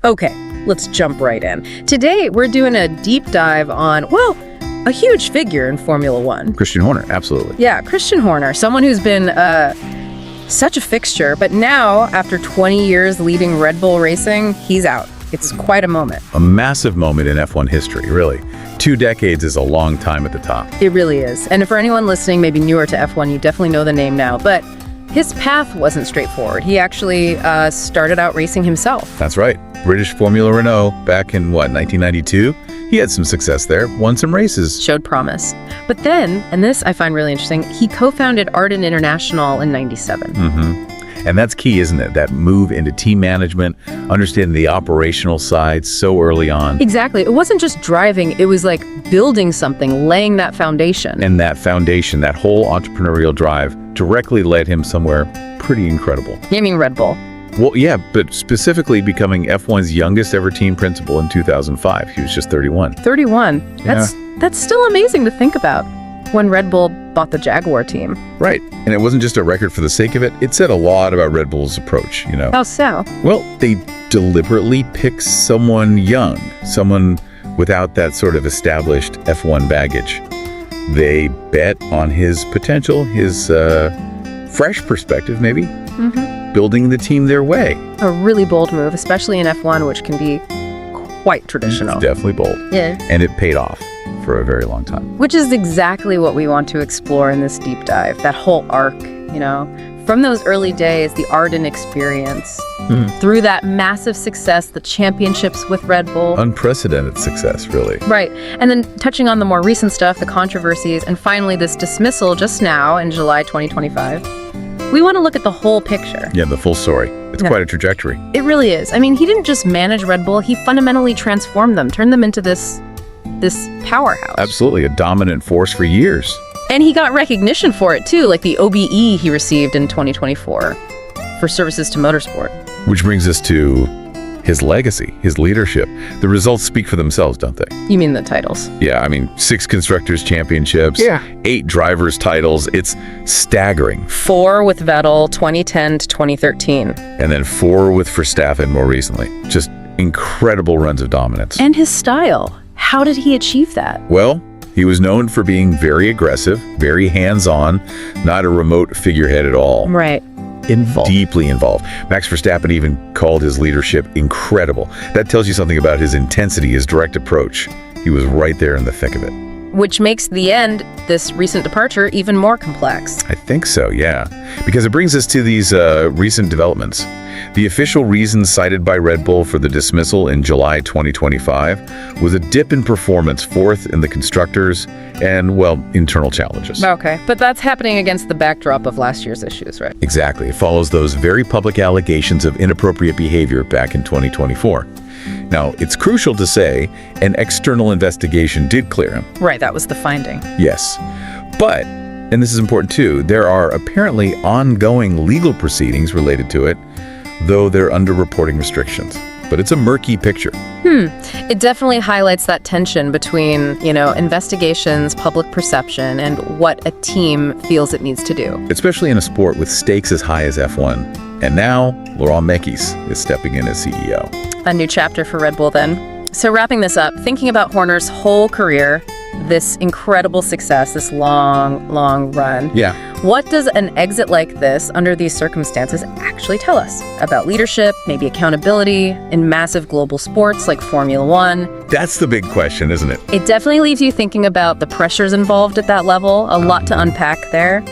Okay, let's jump right in. Today, we're doing a deep dive on, well, a huge figure in Formula One. Christian Horner, absolutely. Yeah, Christian Horner, someone who's been such a fixture, but now, after 20 years leading Red Bull Racing, he's out. It's quite a moment. A massive moment in F1 history, really. 2 decades is a long time at the top. It really is. And for anyone listening, maybe newer to F1, you definitely know the name now, but his path wasn't straightforward. He actually started out racing himself. That's right. British Formula Renault back in, 1992? He had some success there, won some races. Showed promise. But then, and this I find really interesting, he co-founded Ardent International in 97. And that's key, isn't it? That move into team management, understanding the operational side so early on. Exactly. It wasn't just driving, it was like building something, laying that foundation. And that foundation, that whole entrepreneurial drive, directly led him somewhere pretty incredible. You mean Red Bull? Well, yeah, but specifically becoming F1's youngest ever team principal in 2005. He was just 31. 31. That's still amazing to think about. When Red Bull bought the Jaguar team. Right. And it wasn't just a record for the sake of it. It said a lot about Red Bull's approach, How so? Well, they deliberately picked someone young, someone without that sort of established F1 baggage. They bet on his potential, his fresh perspective, maybe, building the team their way. A really bold move, especially in F1, which can be quite traditional. It's definitely bold. Yeah. And it paid off for a very long time. Which is exactly what we want to explore in this deep dive, that whole arc, From those early days, the Ardent experience, through that massive success, the championships with Red Bull. Unprecedented success, really. Right. And then touching on the more recent stuff, the controversies, and finally this dismissal just now in July 2025. We want to look at the whole picture. Yeah, the full story. It's quite a trajectory. It really is. I mean, he didn't just manage Red Bull, he fundamentally transformed them, turned them into this powerhouse. Absolutely, a dominant force for years. And he got recognition for it too, like the OBE he received in 2024 for services to motorsport. Which brings us to his legacy, his leadership. The results speak for themselves, don't they? You mean the titles? Yeah, 6 Constructors' Championships, 8 Drivers' titles. It's staggering. 4 with Vettel, 2010 to 2013. And then 4 with Verstappen more recently. Just incredible runs of dominance. And his style. How did he achieve that? Well, he was known for being very aggressive, very hands-on, not a remote figurehead at all. Right. Deeply involved. Max Verstappen even called his leadership incredible. That tells you something about his intensity, his direct approach. He was right there in the thick of it. Which makes this recent departure, even more complex. I think so, yeah. Because it brings us to these recent developments. The official reason cited by Red Bull for the dismissal in July 2025 was a dip in performance, 4th in the constructors, and, internal challenges. Okay, but that's happening against the backdrop of last year's issues, right? Exactly. It follows those very public allegations of inappropriate behavior back in 2024. Now, it's crucial to say an external investigation did clear him. Right, that was the finding. Yes. But, and this is important too, there are apparently ongoing legal proceedings related to it, though they're under reporting restrictions. But it's a murky picture. It definitely highlights that tension between, investigations, public perception, and what a team feels it needs to do. Especially in a sport with stakes as high as F1. And now, Laurent Mekies is stepping in as CEO. A new chapter for Red Bull then. So wrapping this up, thinking about Horner's whole career, this incredible success, this long, long run. Yeah. What does an exit like this, under these circumstances, actually tell us about leadership, maybe accountability, in massive global sports like Formula One? That's the big question, isn't it? It definitely leaves you thinking about the pressures involved at that level, a lot to unpack there.